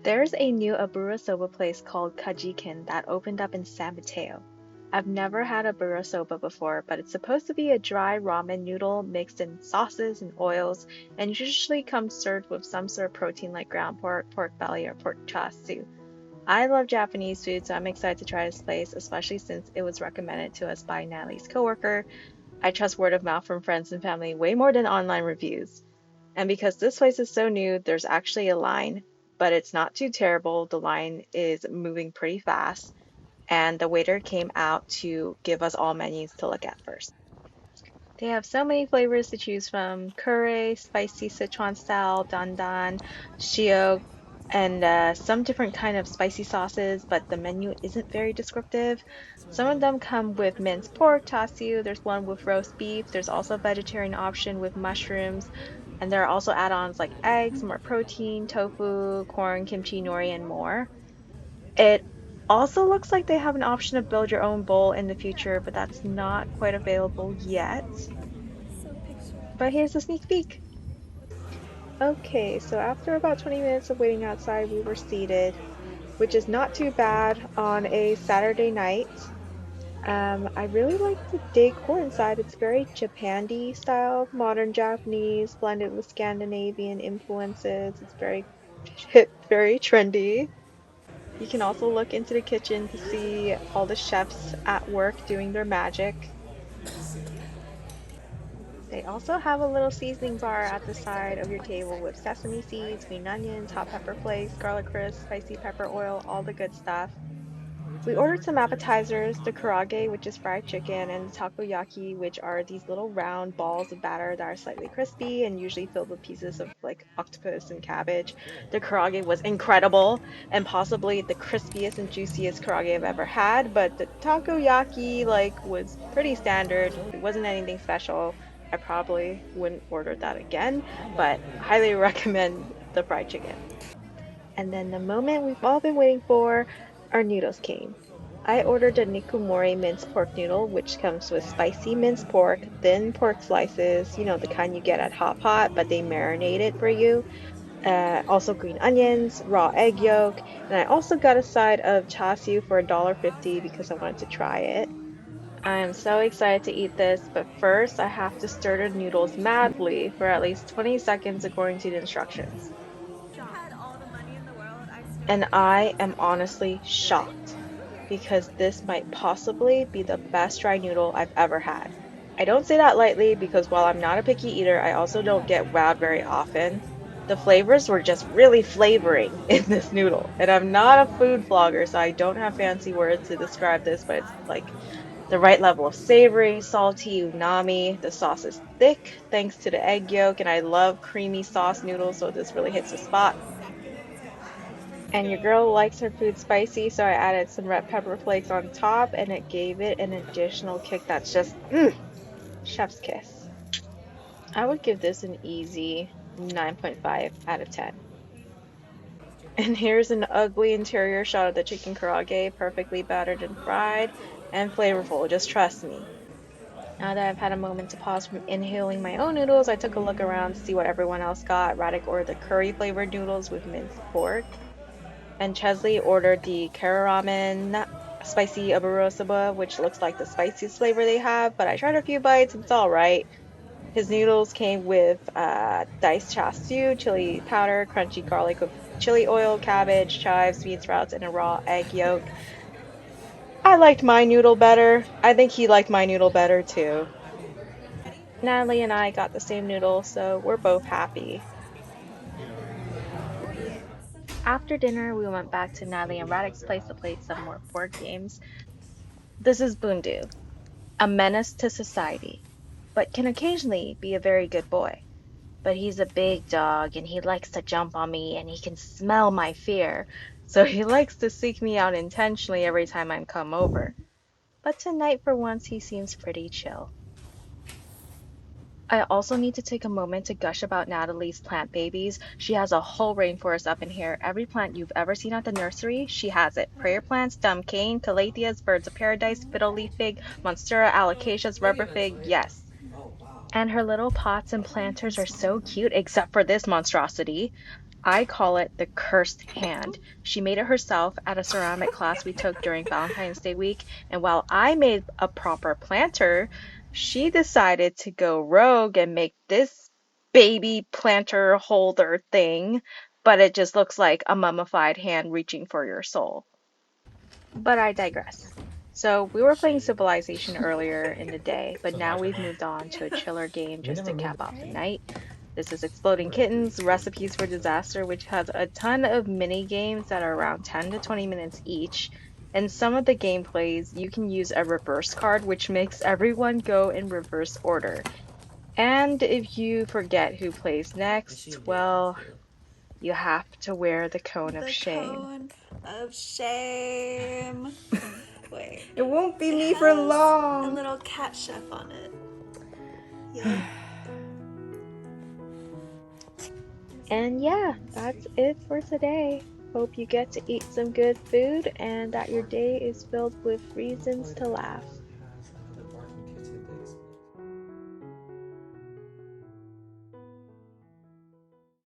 There's a new abura soba place called Kajiken that opened up in San Mateo. I've never had abura soba before, but it's supposed to be a dry ramen noodle mixed in sauces and oils, and usually comes served with some sort of protein like ground pork, pork belly, or pork chashu. I love Japanese food, so I'm excited to try this place, especially since it was recommended to us by Natalie's coworker. I trust word of mouth from friends and family way more than online reviews. And because this place is so new, there's actually a line, but it's not too terrible. The line is moving pretty fast, and the waiter came out to give us all menus to look at first. They have so many flavors to choose from: curry, spicy Sichuan style, dandan, shio, and some different kind of spicy sauces, but the menu isn't very descriptive. Some of them come with minced pork, tassu, there's one with roast beef, there's also a vegetarian option with mushrooms, and there are also add-ons like eggs, more protein, tofu, corn, kimchi, nori, and more. It also looks like they have an option to build your own bowl in the future, but that's not quite available yet. But here's a sneak peek. Okay, so after about 20 minutes of waiting outside, we were seated, which is not too bad on a Saturday night. I really like the decor inside. It's very Japandi style, modern Japanese blended with Scandinavian influences. It's very hip, very trendy. You can also look into the kitchen to see all the chefs at work doing their magic. They also have a little seasoning bar at the side of your table with sesame seeds, green onions, hot pepper flakes, garlic crisp, spicy pepper oil, all the good stuff. We ordered some appetizers, the karaage, which is fried chicken, and the takoyaki, which are these little round balls of batter that are slightly crispy and usually filled with pieces of like octopus and cabbage. The karaage was incredible and possibly the crispiest and juiciest karaage I've ever had, but the takoyaki like was pretty standard. It wasn't anything special. I probably wouldn't order that again, but highly recommend the fried chicken. And then the moment we've all been waiting for, our noodles came. I ordered a nikumori minced pork noodle, which comes with spicy minced pork, thin pork slices, the kind you get at Hot Pot, but they marinate it for you. Also green onions, raw egg yolk, and I also got a side of chashu for $1.50 because I wanted to try it. I am so excited to eat this, but first I have to stir the noodles madly for at least 20 seconds according to the instructions. And I am honestly shocked because this might possibly be the best dry noodle I've ever had. I don't say that lightly because while I'm not a picky eater, I also don't get wowed very often. The flavors were just really flavoring in this noodle. And I'm not a food vlogger, so I don't have fancy words to describe this, but it's like the right level of savory, salty, umami. The sauce is thick thanks to the egg yolk, and I love creamy sauce noodles, so this really hits the spot. And your girl likes her food spicy, so I added some red pepper flakes on top, and it gave it an additional kick that's just chef's kiss. I would give this an easy 9.5 out of 10. And here's an ugly interior shot of the chicken karaage, perfectly battered and fried, and flavorful, just trust me. Now that I've had a moment to pause from inhaling my own noodles, I took a look around to see what everyone else got. Radek ordered the curry flavored noodles with minced pork, and Chesley ordered the Kara ramen spicy abura soba, which looks like the spiciest flavor they have, but I tried a few bites, it's alright. His noodles came with diced chashu, chili powder, crunchy garlic with chili oil, cabbage, chives, bean sprouts, and a raw egg yolk. I liked my noodle better. I think he liked my noodle better too. Natalie and I got the same noodle, so we're both happy. After dinner, we went back to Natalie and Radek's place to play some more board games. This is Bundu, a menace to society, but can occasionally be a very good boy. But he's a big dog and he likes to jump on me and he can smell my fear, so he likes to seek me out intentionally every time I come over. But tonight, for once, he seems pretty chill. I also need to take a moment to gush about Natalie's plant babies. She has a whole rainforest up in here. Every plant you've ever seen at the nursery, she has it. Prayer plants, dumb cane, calatheas, birds of paradise, fiddle leaf fig, monstera, alocasias, rubber fig, yes. And her little pots and planters are so cute, except for this monstrosity. I call it the cursed hand. She made it herself at a ceramic class we took during Valentine's Day week, and while I made a proper planter, she decided to go rogue and make this baby planter holder thing, but it just looks like a mummified hand reaching for your soul. But I digress. So we were playing Civilization earlier in the day, but So it's my now turn. we've moved on to a chiller game We just never to moved cap it. off the Right? night. This is Exploding Kittens, Recipes for Disaster, which has a ton of mini games that are around 10 to 20 minutes each. And some of the gameplays, you can use a reverse card, which makes everyone go in reverse order. And if you forget who plays Is she next, dead well, for real? you have to wear the cone of The shame. cone of shame. Wait. It won't be It me for has a long. little cat chef on it. Yep. And yeah, that's it for today. Hope you get to eat some good food and that your day is filled with reasons to laugh.